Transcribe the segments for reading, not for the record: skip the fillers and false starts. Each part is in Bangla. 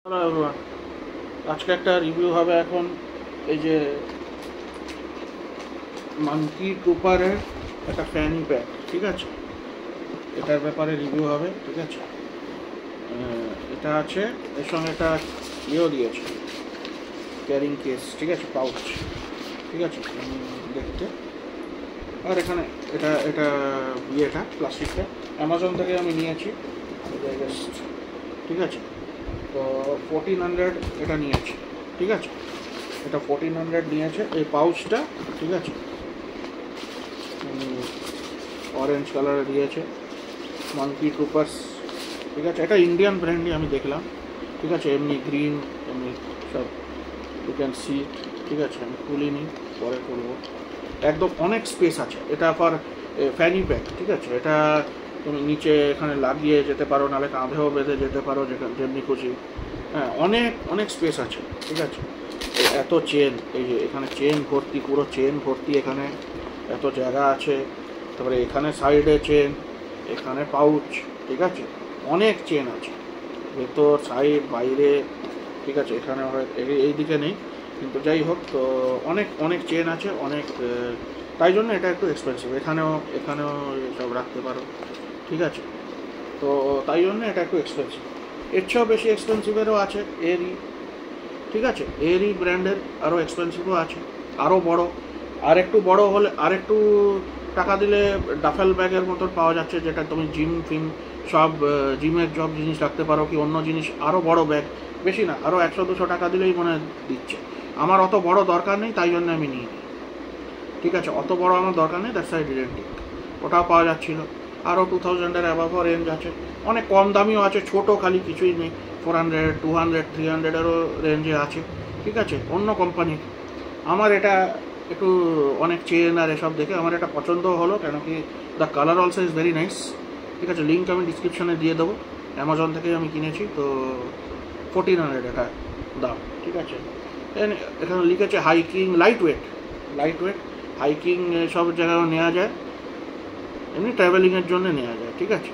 হ্যালো এভরিওয়ান, আজকে একটা রিভিউ হবে। এখন এই যে মাঙ্কি টুপারের একটা ফ্যানি প্যাক, ঠিক আছে, এটার ব্যাপারে রিভিউ হবে। ঠিক আছে, এটা আছে, এর সঙ্গে একটা ইয়েও দিয়েছে, ক্যারিং কেস, ঠিক আছে, পাউচ, ঠিক আছে, দেখতে। আর এখানে এটা এটা ইয়েটা প্লাস্টিকটা অ্যামাজন থেকে আমি নিয়েছি, ঠিক আছে। তো 1400 এটা নিয়েছে, ঠিক আছে, এটা 1400 নিয়েছে এই পাউচটা, ঠিক আছে। অরেঞ্জ কালারে দিয়েছে, মাঙ্কি ট্রুপার্স, ঠিক আছে। এটা ইন্ডিয়ান ব্র্যান্ডই আমি দেখলাম, ঠিক আছে। এমনি গ্রিন, এমনি সব ইউ ক্যান সি, ঠিক আছে। আমি খুলিনি, পরে করবো। একদম অনেক স্পেস আছে, এটা ফর ফ্যানি প্যাক, ঠিক আছে। এটা তুমি নিচে এখানে লাগিয়ে যেতে পারো, নাহলে কাঁধেও বেঁধে যেতে পারো, যেখানে যেমনি খুশি। হ্যাঁ, অনেক অনেক স্পেস আছে, ঠিক আছে। এত চেন, এই যে এখানে চেন ভর্তি, পুরো চেন ভর্তি, এখানে এত জায়গা আছে। তারপরে এখানে সাইডে চেন, এখানে পাউচ, ঠিক আছে, অনেক চেন আছে, ভেতর সাইড বাইরে, ঠিক আছে। এখানে এই দিকে নেই, কিন্তু যাই হোক, তো অনেক অনেক চেন আছে, অনেক, তাই জন্য এটা একটু এক্সপেন্সিভ। এখানেও এখানেও সব রাখতে পারো, ঠিক আছে। তো তাই জন্য এটা একটু এক্সপেন্সিভ। এর চেয়েও বেশি এক্সপেন্সিভেরও আছে এরই, ঠিক আছে। এরই ব্র্যান্ডের আরও এক্সপেন্সিভও আছে, আরও বড়। আর একটু বড় হলে, আর একটু টাকা দিলে ডাফেল ব্যাগের মতন পাওয়া যাচ্ছে, যেটা তুমি জিম ফিম সব জিমের সব জিনিস রাখতে পারো, কি অন্য জিনিস, আরও বড় ব্যাগ, বেশি না, আরও 100-200 টাকা দিলেই মনে দিচ্ছে। আমার অত বড় দরকার নেই, তাই জন্য আমি নিই, ঠিক আছে। অত বড় আমার দরকার নেই, দ্যাটস আই ডিডন্ট টেক। ওটাও পাওয়া যাচ্ছিলো। আরও 2000-এর অ্যাবাভও রেঞ্জ আছে, অনেক কম দামিও আছে, ছোটো খালি কিছুই নেই, 400, 200, 300-এরও রেঞ্জে আছে, ঠিক আছে, অন্য কোম্পানির। আমার এটা একটু অনেক চেন আর এসব দেখে আমার এটা পছন্দও হলো, কেন কি the colour also is very nice, ঠিক আছে। লিঙ্ক আমি ডিসক্রিপশানে দিয়ে দেবো, অ্যামাজন থেকেই আমি কিনেছি। তো 1400 এটা দাম, ঠিক আছে। এখানে লিখেছে হাইকিং, লাইট ওয়েট হাইকিং সব জায়গায় নেওয়া যায়, এমনি ট্রাভেলিংয়ের জন্য নেওয়া যায়, ঠিক আছে।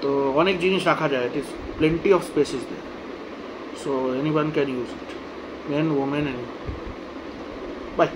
তো অনেক জিনিস রাখা যায়, it is plenty of spaces there, so anyone can use it, men women, any. By.